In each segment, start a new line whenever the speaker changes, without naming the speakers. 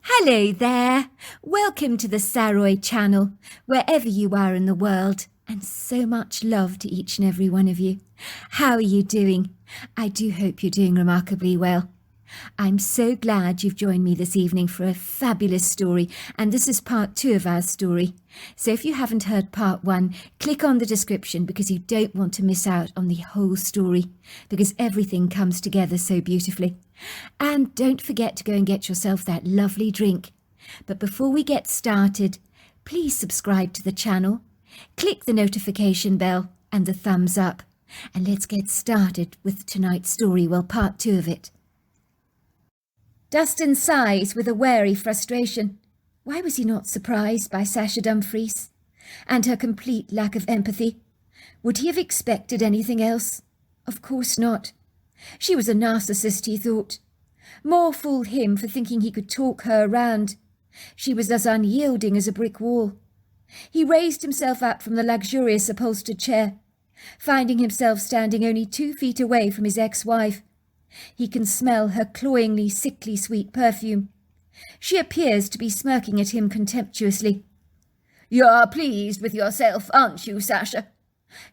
Hello there. Welcome to the Saroy channel, wherever you are in the world, and so much love to each and every one of you. How are you doing? I do hope you're doing remarkably well. I'm so glad you've joined me this evening for a fabulous story, and this is part 2 of our story. So if you haven't heard part 1, click on the description because you don't want to miss out on the whole story, because everything comes together so beautifully. And don't forget to go and get yourself that lovely drink. But before we get started, please subscribe to the channel, click the notification bell and the thumbs up, and let's get started with tonight's story, well, part 2 of it. Dustin sighs with a wary frustration. Why was he not surprised by Sasha Dumfries and her complete lack of empathy? Would he have expected anything else? Of course not. She was a narcissist, he thought. More fool him for thinking he could talk her around. She was as unyielding as a brick wall. He raised himself up from the luxurious upholstered chair, finding himself standing only 2 feet away from his ex-wife. He can smell her cloyingly, sickly sweet perfume. She appears to be smirking at him contemptuously. "You're pleased with yourself, aren't you, Sasha?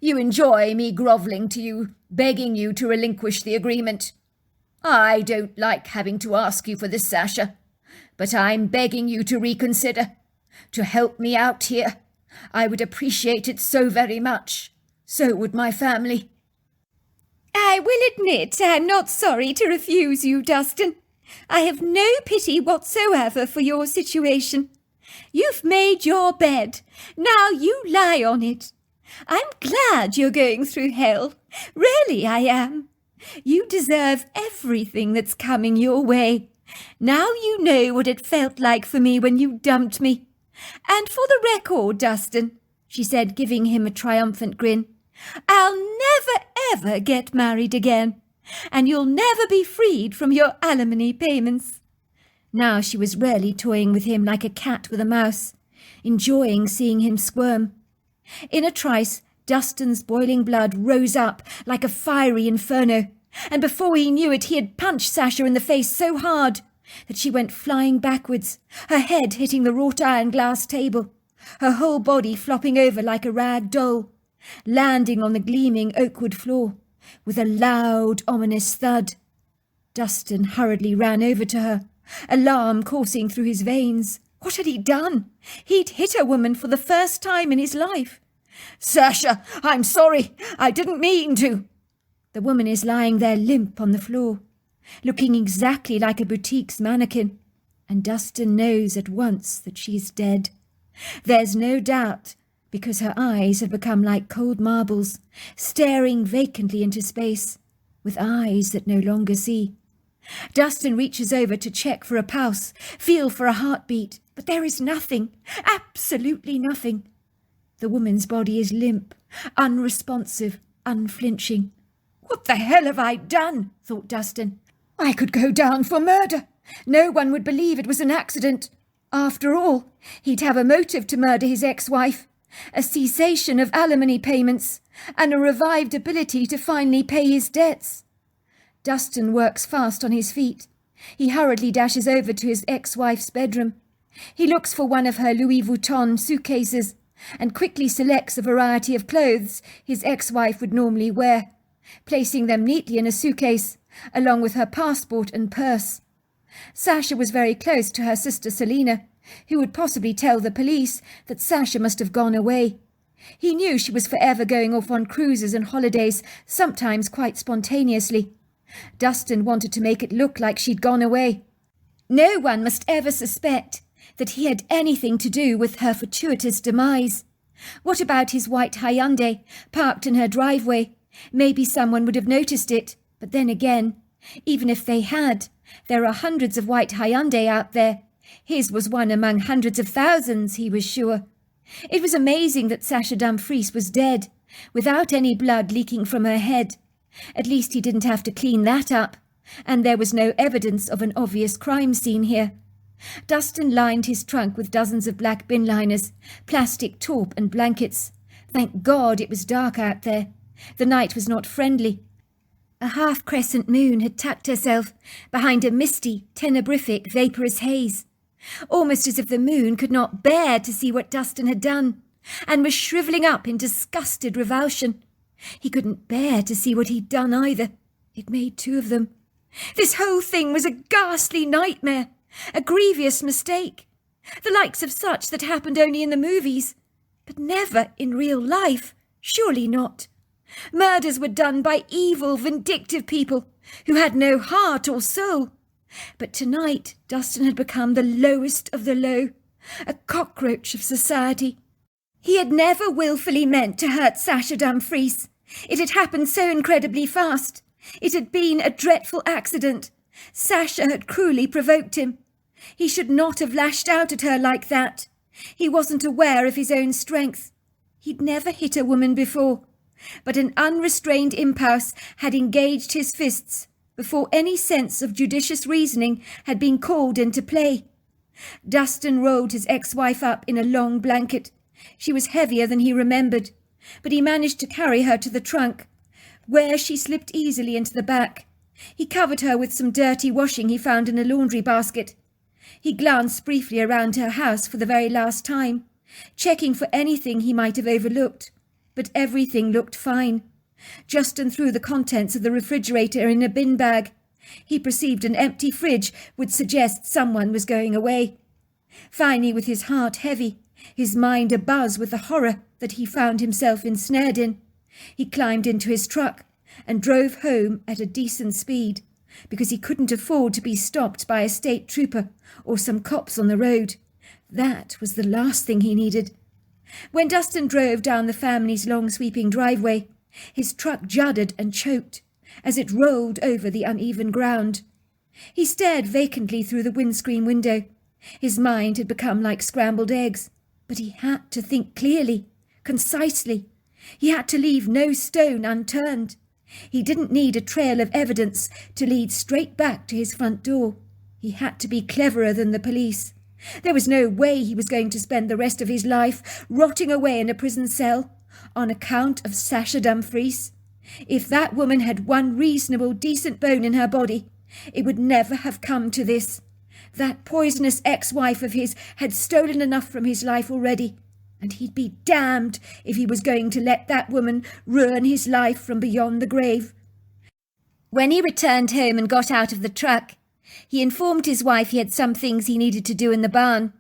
You enjoy me grovelling to you, begging you to relinquish the agreement. I don't like having to ask you for this, Sasha, but I'm begging you to reconsider, to help me out here. I would appreciate it so very much. So would my family." "I will admit I'm not sorry to refuse you, Dustin. I have no pity whatsoever for your situation. You've made your bed. Now you lie on it. I'm glad you're going through hell. Really, I am. You deserve everything that's coming your way. Now you know what it felt like for me when you dumped me. And for the record, Dustin," she said, giving him a triumphant grin, "I'll never, ever get married again, and you'll never be freed from your alimony payments." Now she was really toying with him like a cat with a mouse, enjoying seeing him squirm. In a trice, Dustin's boiling blood rose up like a fiery inferno, and before he knew it, he had punched Sasha in the face so hard that she went flying backwards, her head hitting the wrought iron glass table, her whole body flopping over like a rag doll, landing on the gleaming oakwood floor with a loud, ominous thud. Dustin hurriedly ran over to her, alarm coursing through his veins. What had he done? He'd hit a woman for the first time in his life. "Sasha, I'm sorry. I didn't mean to." The woman is lying there limp on the floor, looking exactly like a boutique's mannequin, and Dustin knows at once that she's dead. There's no doubt, because her eyes have become like cold marbles, staring vacantly into space, with eyes that no longer see. Dustin reaches over to check for a pulse, feel for a heartbeat, but there is nothing, absolutely nothing. The woman's body is limp, unresponsive, unflinching. "What the hell have I done?" thought Dustin. "I could go down for murder. No one would believe it was an accident. After all, he'd have a motive to murder his ex-wife, a cessation of alimony payments, and a revived ability to finally pay his debts." Dustin works fast on his feet. He hurriedly dashes over to his ex-wife's bedroom. He looks for one of her Louis Vuitton suitcases and quickly selects a variety of clothes his ex-wife would normally wear, placing them neatly in a suitcase, along with her passport and purse. Sasha was very close to her sister Selina, who would possibly tell the police that Sasha must have gone away. He knew she was forever going off on cruises and holidays, sometimes quite spontaneously. Dustin wanted to make it look like she'd gone away. No one must ever suspect that he had anything to do with her fortuitous demise. What about his white Hyundai, parked in her driveway? Maybe someone would have noticed it, but then again, even if they had, there are hundreds of white Hyundai out there. His was one among hundreds of thousands, he was sure. It was amazing that Sasha Dumfries was dead, without any blood leaking from her head. At least he didn't have to clean that up, and there was no evidence of an obvious crime scene here. Dustin lined his trunk with dozens of black bin liners, plastic taupe and blankets. Thank God it was dark out there. The night was not friendly. A half-crescent moon had tucked herself behind a misty, tenebrific, vaporous haze. almost as if the moon could not bear to see what Dustin had done, and was shrivelling up in disgusted revulsion. He couldn't bear to see what he'd done either. It made two of them. This whole thing was a ghastly nightmare, a grievous mistake, the likes of such that happened only in the movies, but never in real life, surely not. Murders were done by evil, vindictive people who had no heart or soul. But tonight Dustin had become the lowest of the low, a cockroach of society. He had never willfully meant to hurt Sasha Dumfries. It had happened so incredibly fast. It had been a dreadful accident. Sasha had cruelly provoked him. He should not have lashed out at her like that. He wasn't aware of his own strength. He'd never hit a woman before, but an unrestrained impulse had engaged his fists before any sense of judicious reasoning had been called into play. Dustin rolled his ex-wife up in a long blanket. She was heavier than he remembered, but he managed to carry her to the trunk, where she slipped easily into the back. He covered her with some dirty washing he found in a laundry basket. He glanced briefly around her house for the very last time, checking for anything he might have overlooked, but everything looked fine. Justin threw the contents of the refrigerator in a bin bag. He perceived an empty fridge would suggest someone was going away. Finally, with his heart heavy, his mind abuzz with the horror that he found himself ensnared in, he climbed into his truck and drove home at a decent speed, because he couldn't afford to be stopped by a state trooper or some cops on the road. That was the last thing he needed. When Dustin drove down the family's long sweeping driveway, his truck juddered and choked as it rolled over the uneven ground. He stared vacantly through the windscreen window. His mind had become like scrambled eggs, but he had to think clearly, concisely. He had to leave no stone unturned. He didn't need a trail of evidence to lead straight back to his front door. He had to be cleverer than the police. There was no way he was going to spend the rest of his life rotting away in a prison cell on account of Sasha Dumfries. If that woman had one reasonable, decent bone in her body, it would never have come to this. That poisonous ex-wife of his had stolen enough from his life already, and he'd be damned if he was going to let that woman ruin his life from beyond the grave. When he returned home and got out of the truck, he informed his wife he had some things he needed to do in the barn.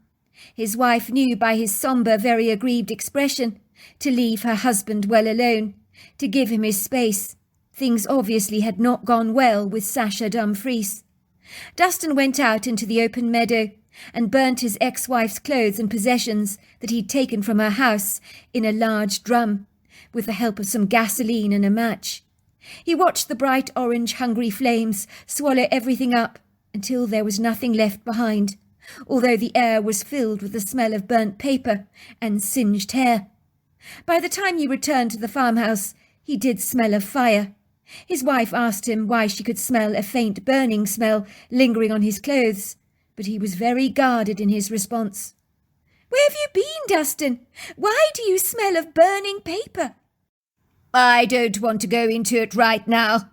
His wife knew by his sombre, very aggrieved expression to leave her husband well alone, to give him his space. Things obviously had not gone well with Sasha Dumfries. Dustin went out into the open meadow and burnt his ex-wife's clothes and possessions that he'd taken from her house in a large drum, with the help of some gasoline and a match. He watched the bright orange hungry flames swallow everything up until there was nothing left behind, although the air was filled with the smell of burnt paper and singed hair. By the time he returned to the farmhouse, he did smell of fire. His wife asked him why she could smell a faint burning smell lingering on his clothes, but he was very guarded in his response. "Where have you been, Dustin? Why do you smell of burning paper?" "I don't want to go into it right now.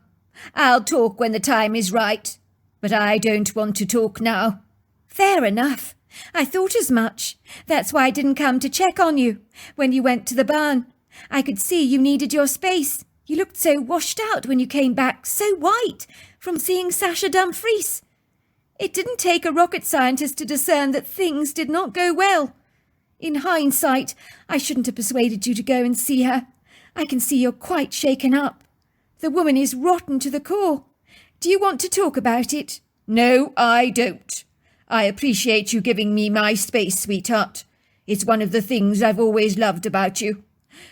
I'll talk when the time is right, but I don't want to talk now." "Fair enough. I thought as much. That's why I didn't come to check on you when you went to the barn. I could see you needed your space. You looked so washed out when you came back, so white, from seeing Sasha Dumfries. It didn't take a rocket scientist to discern that things did not go well. In hindsight, I shouldn't have persuaded you to go and see her. I can see you're quite shaken up. The woman is rotten to the core. Do you want to talk about it?" "No, I don't. I appreciate you giving me my space, sweetheart. It's one of the things I've always loved about you.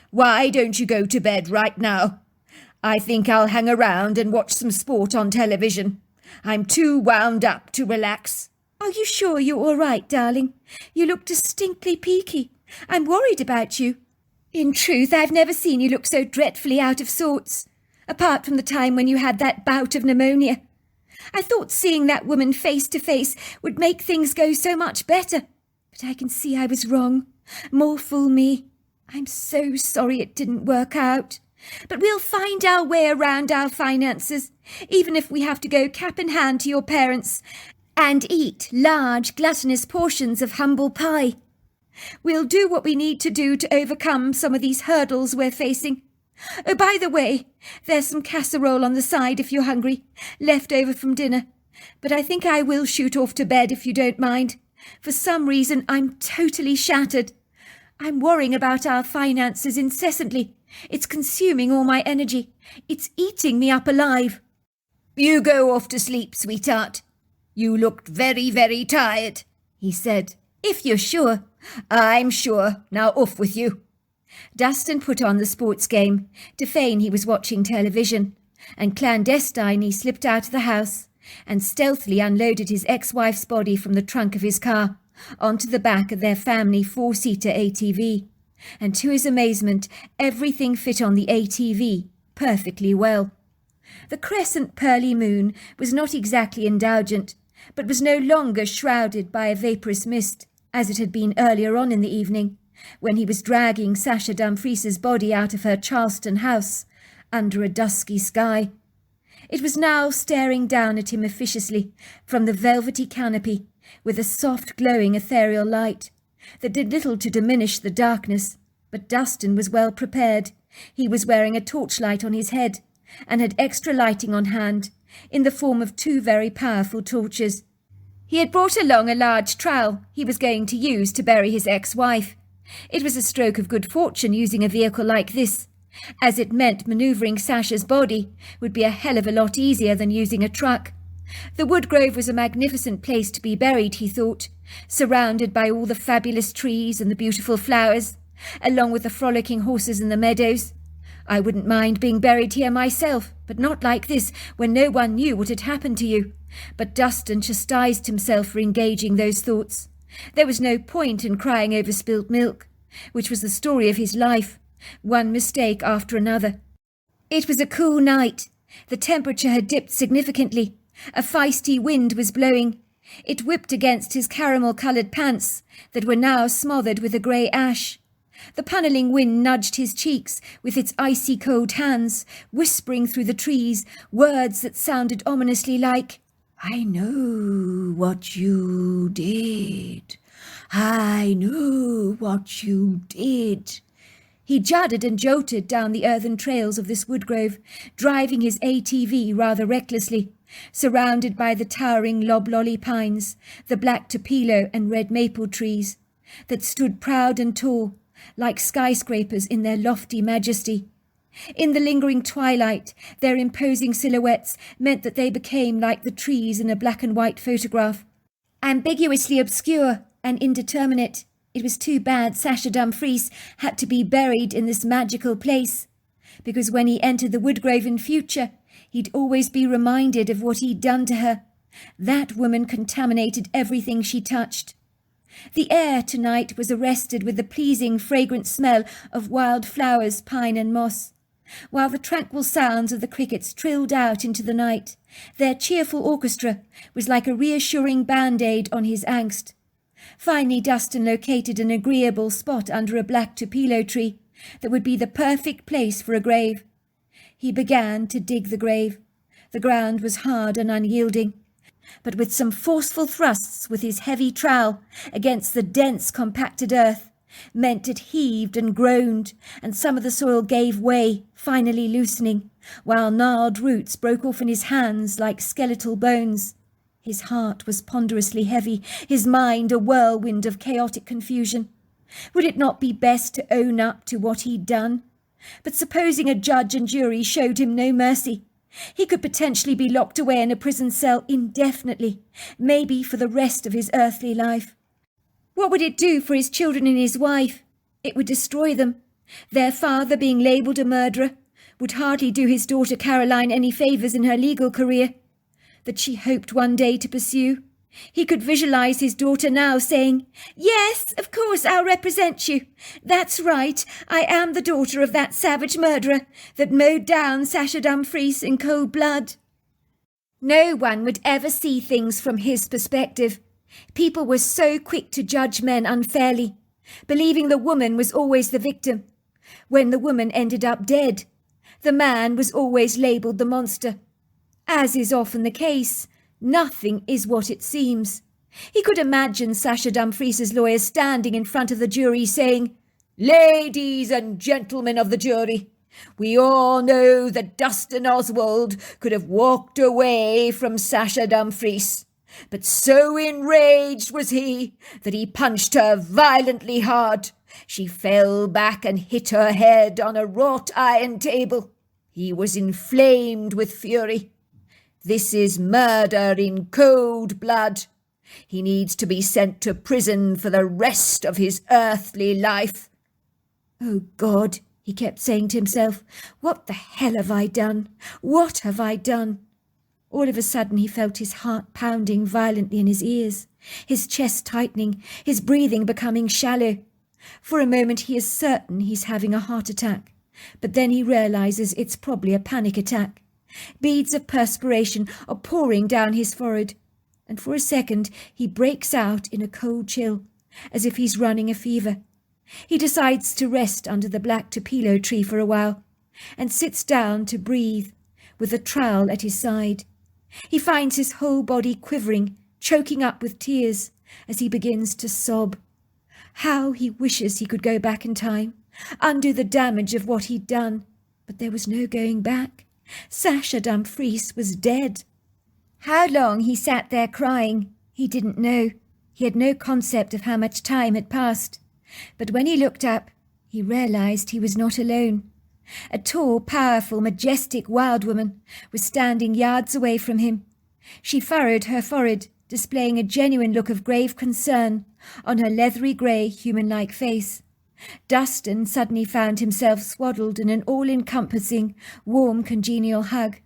Why don't you go to bed right now? I think I'll hang around and watch some sport on television. I'm too wound up to relax." "Are you sure you're all right, darling? You look distinctly peaky. I'm worried about you. In truth, I've never seen you look so dreadfully out of sorts, apart from the time when you had that bout of pneumonia. I thought seeing that woman face to face would make things go so much better, but I can see I was wrong. More fool me. I'm so sorry it didn't work out. But we'll find our way around our finances, even if we have to go cap in hand to your parents and eat large, gluttonous portions of humble pie. We'll do what we need to do to overcome some of these hurdles we're facing. Oh, by the way, there's some casserole on the side if you're hungry, left over from dinner. But I think I will shoot off to bed if you don't mind. For some reason, I'm totally shattered. I'm worrying about our finances incessantly. It's consuming all my energy. It's eating me up alive. You go off to sleep, sweetheart. You looked very, very tired, he said. If you're sure. I'm sure. Now off with you. Dustin put on the sports game to feign he was watching television, and clandestinely slipped out of the house and stealthily unloaded his ex-wife's body from the trunk of his car onto the back of their family 4-seater ATV. And to his amazement, everything fit on the ATV perfectly well. The crescent pearly moon was not exactly indulgent, but was no longer shrouded by a vaporous mist, as it had been earlier on in the evening, when he was dragging Sasha Dumfries's body out of her Charleston house under a dusky sky. It was now staring down at him officiously from the velvety canopy with a soft glowing ethereal light that did little to diminish the darkness, but Dustin was well prepared. He was wearing a torchlight on his head and had extra lighting on hand in the form of 2 very powerful torches. He had brought along a large trowel he was going to use to bury his ex-wife. It was a stroke of good fortune using a vehicle like this, as it meant manoeuvring Sasha's body would be a hell of a lot easier than using a truck. The woodgrove was a magnificent place to be buried, he thought, surrounded by all the fabulous trees and the beautiful flowers, along with the frolicking horses in the meadows. I wouldn't mind being buried here myself, but not like this, when no one knew what had happened to you. But Dustin chastised himself for engaging those thoughts. There was no point in crying over spilt milk, which was the story of his life, one mistake after another. It was a cool night. The temperature had dipped significantly. A feisty wind was blowing. It whipped against his caramel-coloured pants that were now smothered with a grey ash. The punnelling wind nudged his cheeks with its icy cold hands, whispering through the trees words that sounded ominously like, "I know what you did. I know what you did." He juddered and jolted down the earthen trails of this woodgrove, driving his ATV rather recklessly, surrounded by the towering loblolly pines, the black topilo and red maple trees, that stood proud and tall, like skyscrapers in their lofty majesty. In the lingering twilight, their imposing silhouettes meant that they became like the trees in a black and white photograph, ambiguously obscure and indeterminate. It was too bad Sasha Dumfries had to be buried in this magical place, because when he entered the woodgrove in future, he'd always be reminded of what he'd done to her. That woman contaminated everything she touched. The air tonight was arrested with the pleasing, fragrant smell of wild flowers, pine and moss, while the tranquil sounds of the crickets trilled out into the night. Their cheerful orchestra was like a reassuring band-aid on his angst. Finally, Dustin located an agreeable spot under a black tupelo tree that would be the perfect place for a grave. He began to dig the grave. The ground was hard and unyielding, but with some forceful thrusts with his heavy trowel against the dense, compacted earth, meant it heaved and groaned, and some of the soil gave way, finally loosening, while gnarled roots broke off in his hands like skeletal bones. His heart was ponderously heavy, his mind a whirlwind of chaotic confusion. Would it not be best to own up to what he'd done? But supposing a judge and jury showed him no mercy, he could potentially be locked away in a prison cell indefinitely, maybe for the rest of his earthly life. What would it do for his children and his wife? It would destroy them. Their father, being labelled a murderer, would hardly do his daughter Caroline any favours in her legal career that she hoped one day to pursue. He could visualise his daughter now saying, "Yes, of course I'll represent you. That's right, I am the daughter of that savage murderer that mowed down Sasha Dumfries in cold blood." No one would ever see things from his perspective. People were so quick to judge men unfairly, believing the woman was always the victim. When the woman ended up dead, the man was always labelled the monster. As is often the case, Nothing is what it seems. He could imagine Sasha Dumfries's lawyer standing in front of the jury saying, "Ladies and gentlemen of the jury, we all know that Dustin Oswald could have walked away from Sasha Dumfries, but so enraged was he that he punched her violently hard. She fell back and hit her head on a wrought iron table. He was inflamed with fury. This is murder in cold blood. He needs to be sent to prison for the rest of his earthly life." "Oh God," he kept saying to himself, "what the hell have I done? What have I done?" All of a sudden he felt his heart pounding violently in his ears, his chest tightening, his breathing becoming shallow. For a moment he is certain he's having a heart attack, but then he realizes it's probably a panic attack. Beads of perspiration are pouring down his forehead, and for a second he breaks out in a cold chill, as if he's running a fever. He decides to rest under the black topilo tree for a while, and sits down to breathe, with a trowel at his side. He finds his whole body quivering, choking up with tears, as he begins to sob. How he wishes he could go back in time, undo the damage of what he'd done, but there was no going back. Sasha Dumfries was dead. How long he sat there crying, he didn't know. He had no concept of how much time had passed. But when he looked up, he realized he was not alone. A tall, powerful, majestic wild woman was standing yards away from him. She furrowed her forehead, displaying a genuine look of grave concern on her leathery grey, human-like face. Dustin suddenly found himself swaddled in an all-encompassing, warm, congenial hug,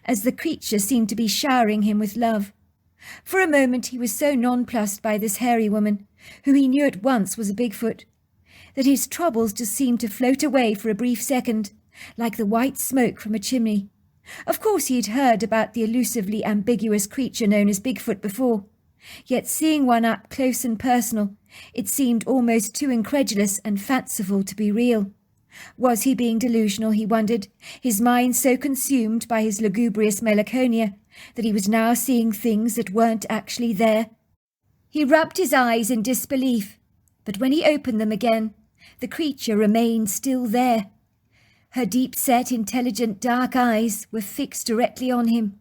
as the creature seemed to be showering him with love. For a moment he was so nonplussed by this hairy woman, who he knew at once was a Bigfoot, that his troubles just seemed to float away for a brief second, like the white smoke from a chimney. Of course he had heard about the elusively ambiguous creature known as Bigfoot before, yet seeing one up close and personal, it seemed almost too incredulous and fanciful to be real. Was he being delusional, he wondered, his mind so consumed by his lugubrious melancholia that he was now seeing things that weren't actually there? He rubbed his eyes in disbelief, but when he opened them again, the creature remained still there. Her deep-set, intelligent dark eyes were fixed directly on him.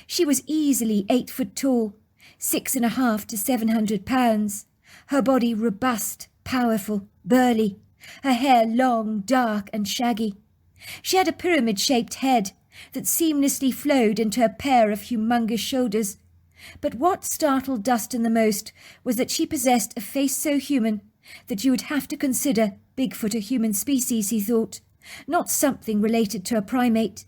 She was easily 8 foot tall, 6.5 to 700 pounds, her body robust, powerful, burly, her hair long, dark and shaggy. She had a pyramid-shaped head that seamlessly flowed into a pair of humongous shoulders. But what startled Dustin the most was that she possessed a face so human that you would have to consider Bigfoot a human species, he thought, not something related to a primate.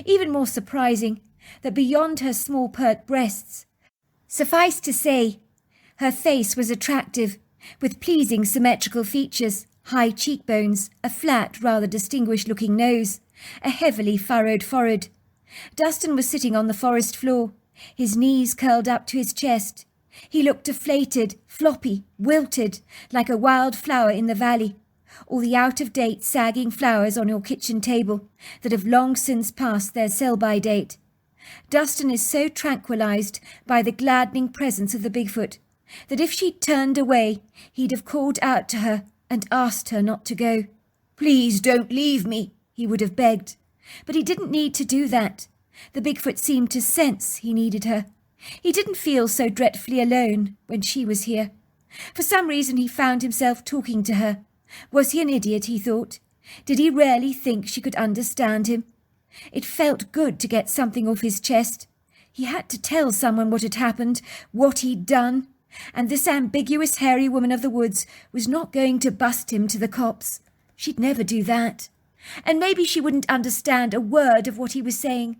Even more surprising, that beyond her small pert breasts, suffice to say, her face was attractive, with pleasing symmetrical features, high cheekbones, a flat, rather distinguished-looking nose, a heavily furrowed forehead. Dustin was sitting on the forest floor, his knees curled up to his chest. He looked deflated, floppy, wilted, like a wild flower in the valley, or the out-of-date sagging flowers on your kitchen table that have long since passed their sell-by date. Dustin is so tranquilized by the gladdening presence of the Bigfoot that if she'd turned away, he'd have called out to her and asked her not to go. "Please don't leave me," he would have begged. But he didn't need to do that. The Bigfoot seemed to sense he needed her. He didn't feel so dreadfully alone when she was here. For some reason he found himself talking to her. Was he an idiot, he thought? Did he really think she could understand him? It felt good to get something off his chest. He had to tell someone what had happened, what he'd done, and this ambiguous hairy woman of the woods was not going to bust him to the cops. She'd never do that. And maybe she wouldn't understand a word of what he was saying.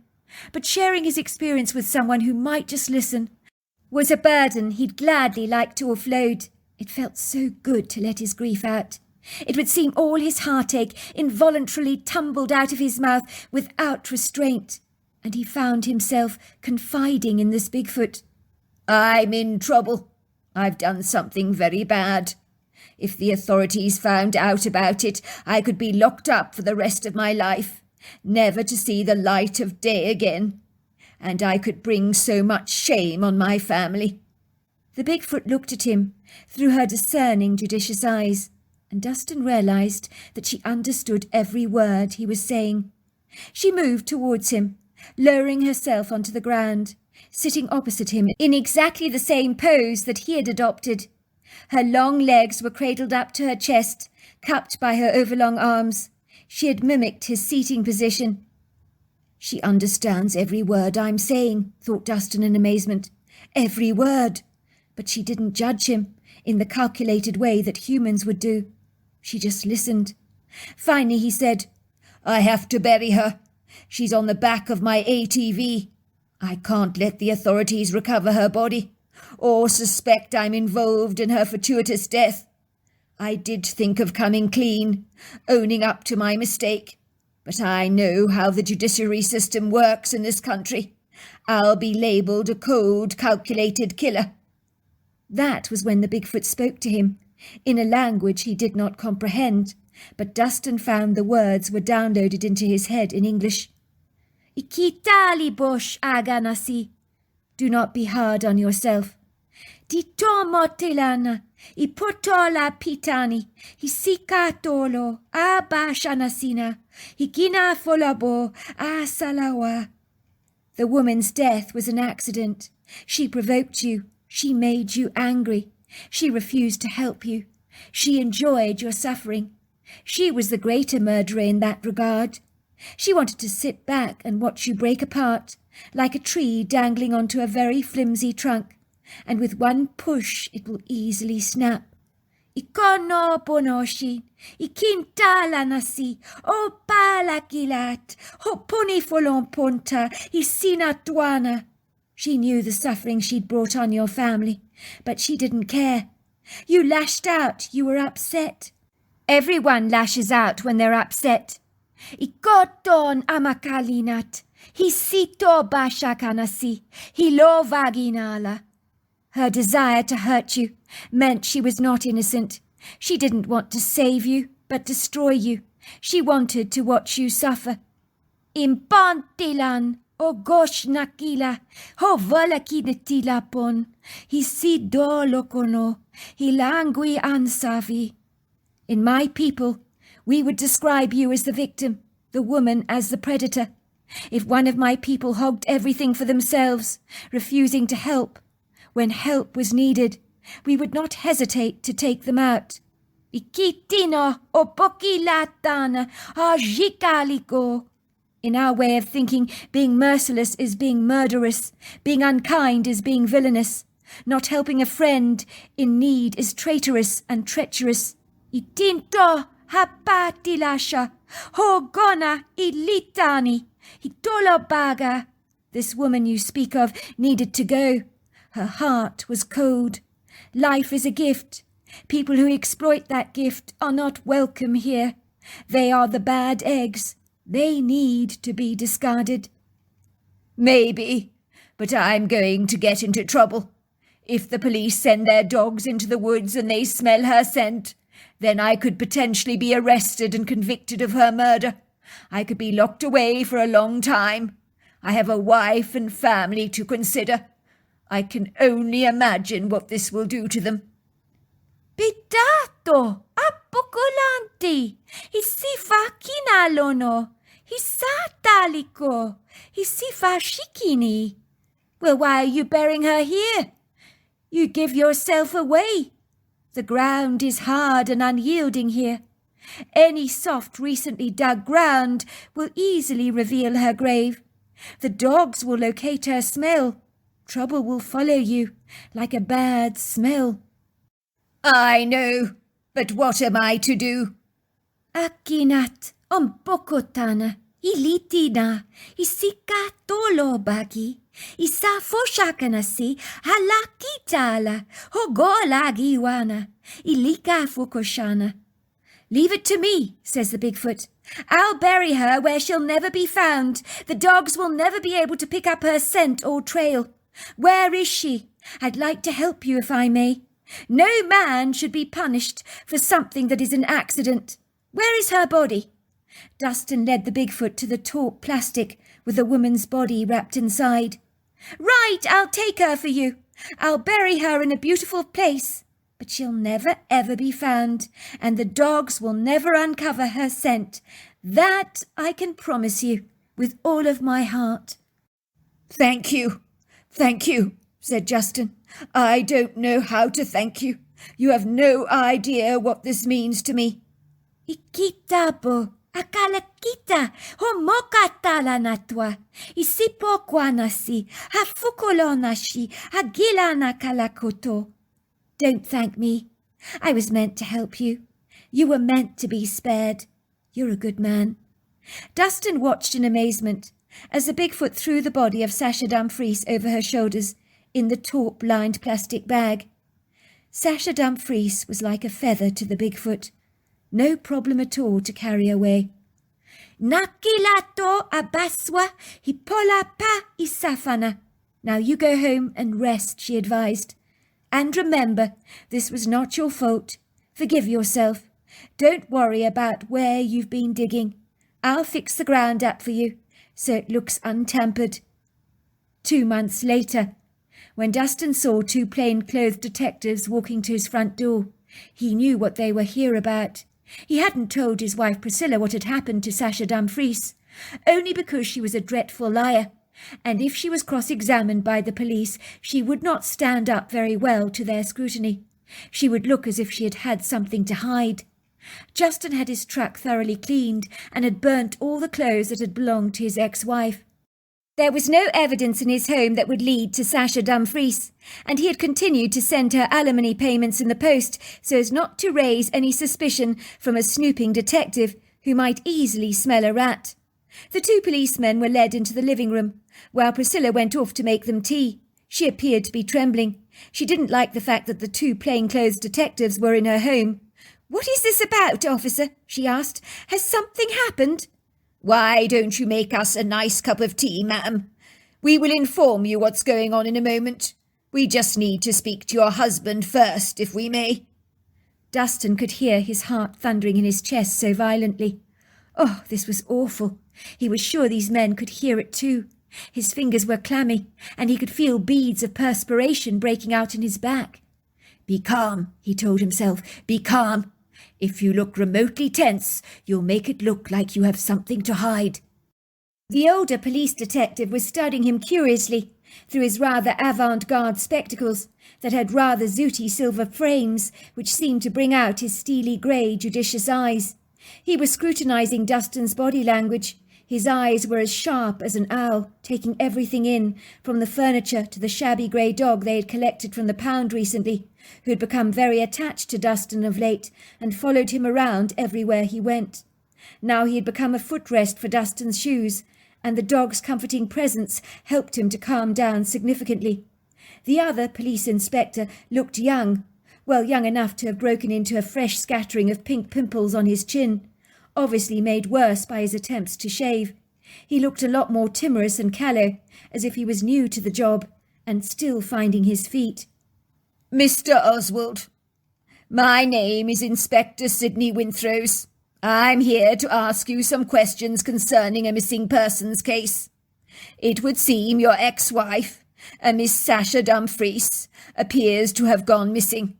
But sharing his experience with someone who might just listen was a burden he'd gladly like to offload. It felt so good to let his grief out. It would seem all his heartache involuntarily tumbled out of his mouth without restraint, and he found himself confiding in this Bigfoot. "I'm in trouble. I've done something very bad. If the authorities found out about it, I could be locked up for the rest of my life, never to see the light of day again. and I could bring so much shame on my family." The Bigfoot looked at him through her discerning, judicious eyes, and Dustin realized that she understood every word he was saying. She moved towards him, lowering herself onto the ground, sitting opposite him in exactly the same pose that he had adopted. Her long legs were cradled up to her chest, cupped by her overlong arms. She had mimicked his seating position. "She understands every word I'm saying," thought Dustin in amazement. Every word. But she didn't judge him in the calculated way that humans would do. She just listened. Finally he said, "I have to bury her. She's on the back of my ATV. I can't let the authorities recover her body, or suspect I'm involved in her fortuitous death. I did think of coming clean, owning up to my mistake, but I know how the judiciary system works in this country. I'll be labelled a cold, calculated killer." That was when the Bigfoot spoke to him, in a language he did not comprehend, but Dustin found the words were downloaded into his head in English. "Ikitali bosh aganasi." Do not be hard on yourself. "Ditomotilana, ipotola pitani, hisikatolo, abashanasina, hikina folabo, asalawa." The woman's death was an accident. She provoked you. She made you angry. She refused to help you. She enjoyed your suffering. She was the greater murderer in that regard. She wanted to sit back and watch you break apart, like a tree dangling onto a very flimsy trunk, and with one push it will easily snap. "Ikono bonoshi, ikintala nasi, o palakilat, o ponifolon ponta, isinatuana." She knew the suffering she'd brought on your family, but she didn't care. You lashed out, you were upset. Everyone lashes out when they're upset. "Ikoton amakalinat, hisito bashakanasi, hilo vaginala." Her desire to hurt you meant she was not innocent. She didn't want to save you, but destroy you. She wanted to watch you suffer. "Impontilan, o gosh nakila, ho valakinetilapon, hisidolokono, hilangui ansavi." In my people, we would describe you as the victim, the woman as the predator. If one of my people hogged everything for themselves, refusing to help, when help was needed, we would not hesitate to take them out. "Ikitino o pokilatana ajikaliko." In our way of thinking, being merciless is being murderous, being unkind is being villainous, not helping a friend in need is traitorous and treacherous. "Itinto hapatilasha, hogona ilitani, hitolobaga." This woman you speak of needed to go. Her heart was cold. Life is a gift. People who exploit that gift are not welcome here. They are the bad eggs. They need to be discarded. "Maybe, but I'm going to get into trouble. If the police send their dogs into the woods and they smell her scent, then I could potentially be arrested and convicted of her murder. I could be locked away for a long time. I have a wife and family to consider. I can only imagine what this will do to them." "Pitato, apocolanti, hisifa kinalono, hisataliko, hisifa shikini." Well, why are you burying her here? You give yourself away. The ground is hard and unyielding here. Any soft, recently dug ground will easily reveal her grave. The dogs will locate her smell. Trouble will follow you, like a bad smell. "I know, but what am I to do?" "Akinat, ompokotana, ilitina, isikatolo bagi, isafoshakanasi, halakitala, hogolagiwana, ilika fukoshana." "Leave it to me," says the Bigfoot. "I'll bury her where she'll never be found. The dogs will never be able to pick up her scent or trail. Where is she? I'd like to help you if I may. No man should be punished for something that is an accident. Where is her body?" Dustin led the Bigfoot to the taut plastic with a woman's body wrapped inside. "Right, I'll take her for you. I'll bury her in a beautiful place. But she'll never ever be found, and the dogs will never uncover her scent. That I can promise you with all of my heart."
Thank you, said Justin. "I don't know how to thank you. You have no idea what this means to me."
"Ikita po, akala kita, homokatala natwa, isipo kwanasi, hafukolonashi, hagilana kalakoto." "Don't thank me. I was meant to help you. You were meant to be spared. You're a good man." Dustin watched in amazement as the Bigfoot threw the body of Sasha Dumfries over her shoulders in the taut-lined plastic bag. Sasha Dumfries was like a feather to the Bigfoot. No problem at all to carry away. "Nakilato abaswa hipola pa isafana." "Now you go home and rest," she advised. "And remember, this was not your fault. Forgive yourself. Don't worry about where you've been digging. I'll fix the ground up for you, so it looks untampered." 2 months later, when Dustin saw 2 plain-clothed detectives walking to his front door, he knew what they were here about. He hadn't told his wife Priscilla what had happened to Sasha Dumfries, only because she was a dreadful liar, and if she was cross-examined by the police, she would not stand up very well to their scrutiny. She would look as if she had had something to hide. Justin had his truck thoroughly cleaned and had burnt all the clothes that had belonged to his ex-wife. There was no evidence in his home that would lead to Sasha Dumfries, and he had continued to send her alimony payments in the post so as not to raise any suspicion from a snooping detective who might easily smell a rat. The 2 policemen were led into the living room, while Priscilla went off to make them tea. She appeared to be trembling. She didn't like the fact that the 2 plainclothes detectives were in her home. "What is this about, officer?" she asked. "Has something happened?"
"Why don't you make us a nice cup of tea, ma'am? We will inform you what's going on in a moment. We just need to speak to your husband first, if we may."
Dustin could hear his heart thundering in his chest so violently. Oh, this was awful. He was sure these men could hear it too. His fingers were clammy, and he could feel beads of perspiration breaking out in his back.
"Be calm," he told himself. "Be calm. If you look remotely tense, you'll make it look like you have something to hide."
The older police detective was studying him curiously through his rather avant-garde spectacles that had rather zooty silver frames which seemed to bring out his steely grey, judicious eyes. He was scrutinizing Dustin's body language. His eyes were as sharp as an owl, taking everything in, from the furniture to the shabby grey dog they had collected from the pound recently, who had become very attached to Dustin of late and followed him around everywhere he went. Now he had become a footrest for Dustin's shoes, and the dog's comforting presence helped him to calm down significantly. The other police inspector looked young, well, young enough to have broken into a fresh scattering of pink pimples on his chin, obviously made worse by his attempts to shave. He looked a lot more timorous and callow, as if he was new to the job and still finding his feet.
"Mr. Oswald, my name is Inspector Sidney Winthrows. I'm here to ask you some questions concerning a missing persons case. It would seem your ex-wife, a Miss Sasha Dumfries, appears to have gone missing.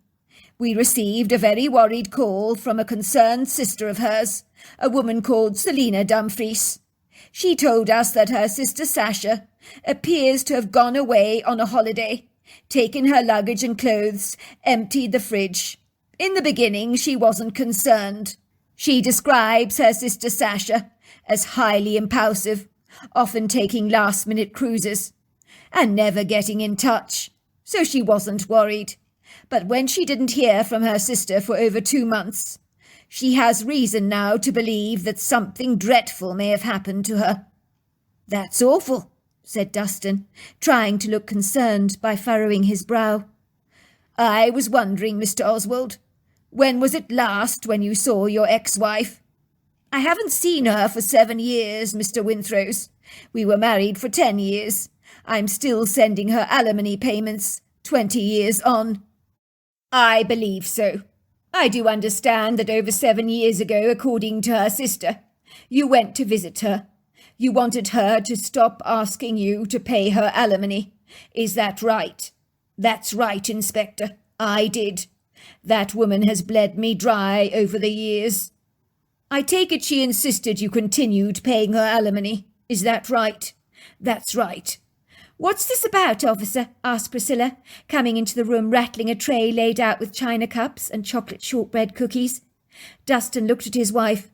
We received a very worried call from a concerned sister of hers, a woman called Selina Dumfries. She told us that her sister Sasha appears to have gone away on a holiday, taken her luggage and clothes, emptied the fridge. In the beginning, she wasn't concerned. She describes her sister Sasha as highly impulsive, often taking last-minute cruises, and never getting in touch, so she wasn't worried. But when she didn't hear from her sister for over 2 months, she has reason now to believe that something dreadful may have happened to her." "That's awful," said Dustin, trying to look concerned by furrowing his brow. "I was wondering, Mr. Oswald, when was it last when you saw your ex-wife?" "I haven't seen her for 7 years, Mr. Winthrows. We were married for 10 years. I'm still sending her alimony payments, 20 years on." "I believe so. I do understand that over 7 years ago, according to her sister, you went to visit her. You wanted her to stop asking you to pay her alimony. Is that right? That's right, Inspector. I did. That woman has bled me dry over the years. I take it she insisted you continued paying her alimony. Is that right? That's right.
What's this about, officer? Asked Priscilla, coming into the room rattling a tray laid out with china cups and chocolate shortbread cookies.
Dustin looked at his wife.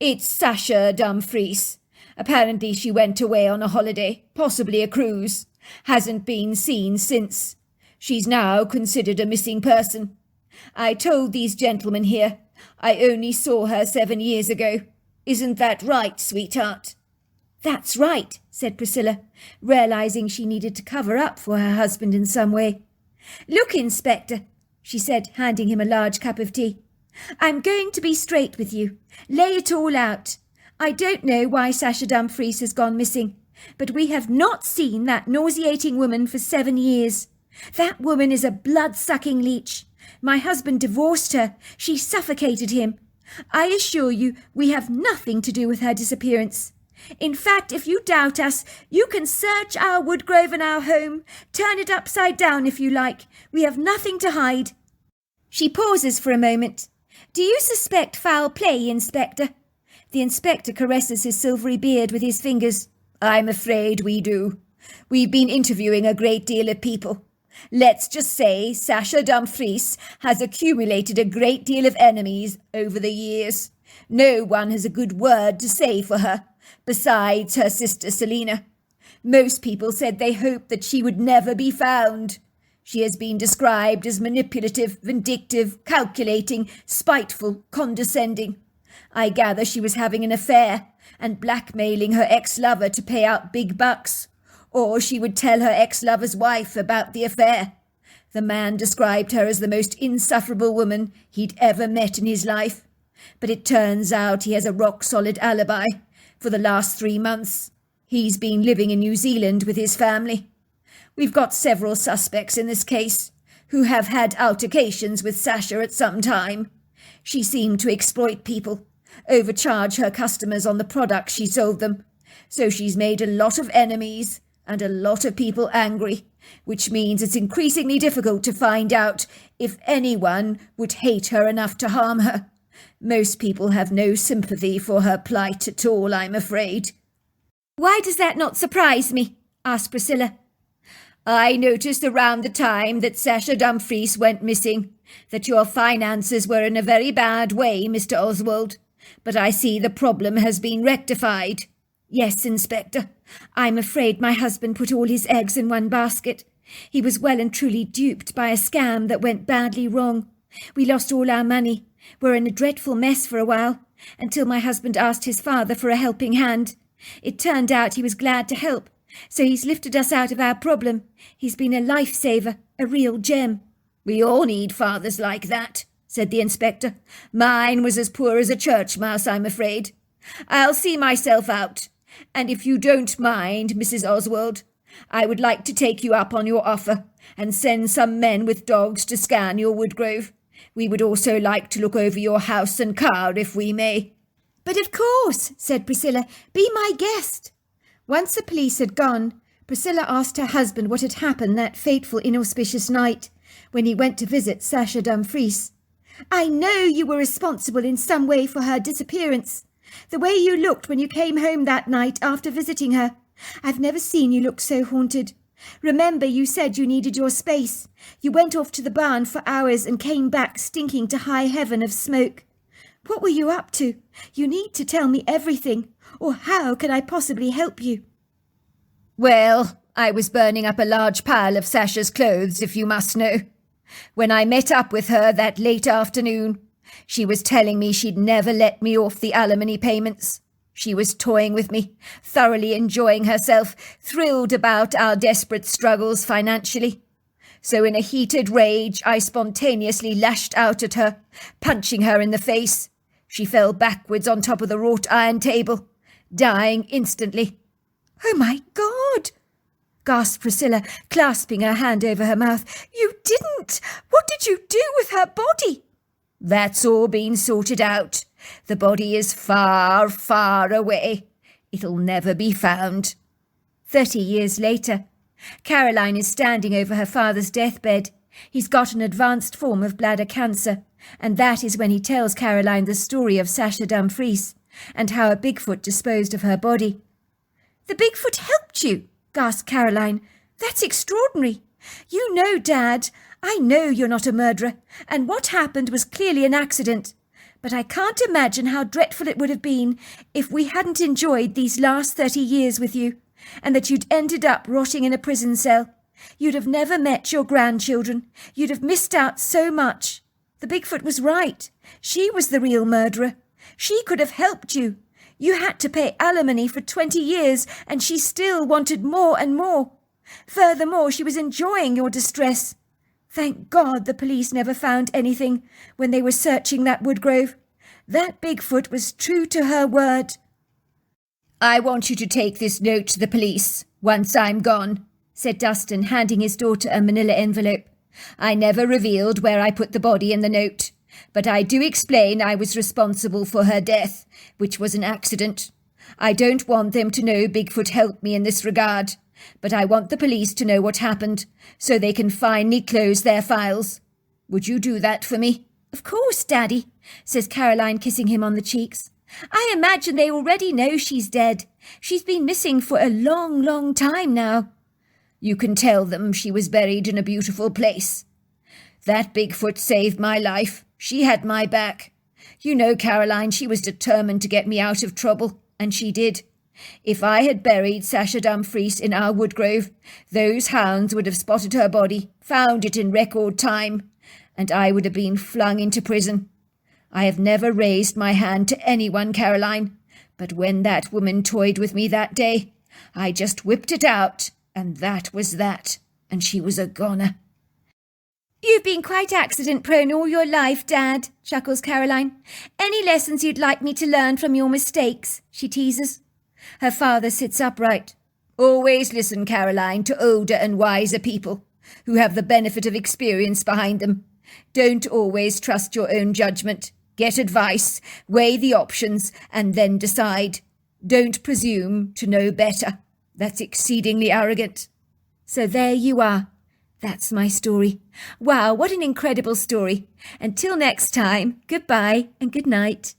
It's Sasha Dumfries. Apparently she went away on a holiday, possibly a cruise. Hasn't been seen since. She's now considered a missing person. I told these gentlemen here I only saw her 7 years ago. Isn't that right, sweetheart?
That's right, said Priscilla, realizing she needed to cover up for her husband in some way. Look, Inspector, she said, handing him a large cup of tea. I'm going to be straight with you. Lay it all out. I don't know why Sasha Dumfries has gone missing, but we have not seen that nauseating woman for 7 years. That woman is a blood-sucking leech. My husband divorced her. She suffocated him. I assure you we have nothing to do with her disappearance. In fact, if you doubt us, you can search our woodgrove and our home. Turn it upside down if you like. We have nothing to hide. She pauses for a moment. Do you suspect foul play, Inspector? The inspector caresses his silvery beard with his fingers.
I'm afraid we do. We've been interviewing a great deal of people. Let's just say Sasha Dumfries has accumulated a great deal of enemies over the years. No one has a good word to say for her, besides her sister Selina. Most people said they hoped that she would never be found. She has been described as manipulative, vindictive, calculating, spiteful, condescending. I gather she was having an affair and blackmailing her ex-lover to pay out big bucks. Or she would tell her ex-lover's wife about the affair. The man described her as the most insufferable woman he'd ever met in his life. But it turns out he has a rock-solid alibi. For the last 3 months, he's been living in New Zealand with his family. We've got several suspects in this case who have had altercations with Sasha at some time. She seemed to exploit people, overcharge her customers on the products she sold them. So she's made a lot of enemies and a lot of people angry, which means it's increasingly difficult to find out if anyone would hate her enough to harm her. Most people have no sympathy for her plight at all, I'm afraid.
Why does that not surprise me? Asked Priscilla.
I noticed around the time that Sasha Dumfries went missing that your finances were in a very bad way, Mr. Oswald. But I see the problem has been rectified.
Yes, Inspector. I'm afraid my husband put all his eggs in one basket. He was well and truly duped by a scam that went badly wrong. We lost all our money. We're in a dreadful mess for a while, until my husband asked his father for a helping hand. It turned out he was glad to help, so he's lifted us out of our problem. He's been a lifesaver, a real gem.
We all need fathers like that, said the inspector. Mine was as poor as a church mouse, I'm afraid. I'll see myself out. And if you don't mind, Mrs. Oswald, I would like to take you up on your offer and send some men with dogs to scan your woodgrove. We would also like to look over your house and car, if we may.
But of course, said Priscilla, be my guest. Once the police had gone, Priscilla asked her husband what had happened that fateful inauspicious night when he went to visit Sasha Dumfries. I know you were responsible in some way for her disappearance. The way you looked when you came home that night after visiting her. I've never seen you look so haunted. Remember, you said you needed your space. You went off to the barn for hours and came back stinking to high heaven of smoke. What were you up to? You need to tell me everything, or how can I possibly help you?
Well, I was burning up a large pile of Sasha's clothes, if you must know. When I met up with her that late afternoon, she was telling me she'd never let me off the alimony payments. She was toying with me, thoroughly enjoying herself, thrilled about our desperate struggles financially. So in a heated rage, I spontaneously lashed out at her, punching her in the face. She fell backwards on top of the wrought iron table, dying instantly.
Oh, my God! Gasped Priscilla, clasping her hand over her mouth. You didn't! What did you do with her body?
That's all been sorted out. The body is far, far away. It'll never be found.
30 years later, Caroline is standing over her father's deathbed. He's got an advanced form of bladder cancer, and that is when he tells Caroline the story of Sacha Dumfries and how a Bigfoot disposed of her body. "The Bigfoot helped you," gasped Caroline. "That's extraordinary. You know, Dad, I know you're not a murderer, and what happened was clearly an accident. But I can't imagine how dreadful it would have been if we hadn't enjoyed these last 30 years with you, and that you'd ended up rotting in a prison cell. You'd have never met your grandchildren. You'd have missed out so much. The Bigfoot was right. She was the real murderer. She could have helped you. You had to pay alimony for 20 years, and she still wanted more and more. Furthermore, she was enjoying your distress. Thank God the police never found anything when they were searching that woodgrove. That Bigfoot was true to her word."
"I want you to take this note to the police once I'm gone," said Dustin, handing his daughter a manila envelope. "I never revealed where I put the body in the note, but I do explain I was responsible for her death, which was an accident. I don't want them to know Bigfoot helped me in this regard, but I want the police to know what happened, so they can finally close their files. Would you do that for me?"
"Of course, Daddy," says Caroline, kissing him on the cheeks. "I imagine they already know she's dead. She's been missing for a long, long time now."
"You can tell them she was buried in a beautiful place. That Bigfoot saved my life. She had my back. You know, Caroline, she was determined to get me out of trouble, and she did. If I had buried Sacha Dumfries in our woodgrove, those hounds would have spotted her body, found it in record time, and I would have been flung into prison. I have never raised my hand to anyone, Caroline, but when that woman toyed with me that day, I just whipped it out, and that was that, and she was a goner."
"You've been quite accident-prone all your life, Dad," chuckles Caroline. "Any lessons you'd like me to learn from your mistakes?" she teases. Her father sits upright.
"Always listen, Caroline, to older and wiser people who have the benefit of experience behind them. Don't always trust your own judgment. Get advice, weigh the options, and then decide. Don't presume to know better. That's exceedingly arrogant."
So there you are. That's my story. Wow, what an incredible story. Until next time, goodbye and good night.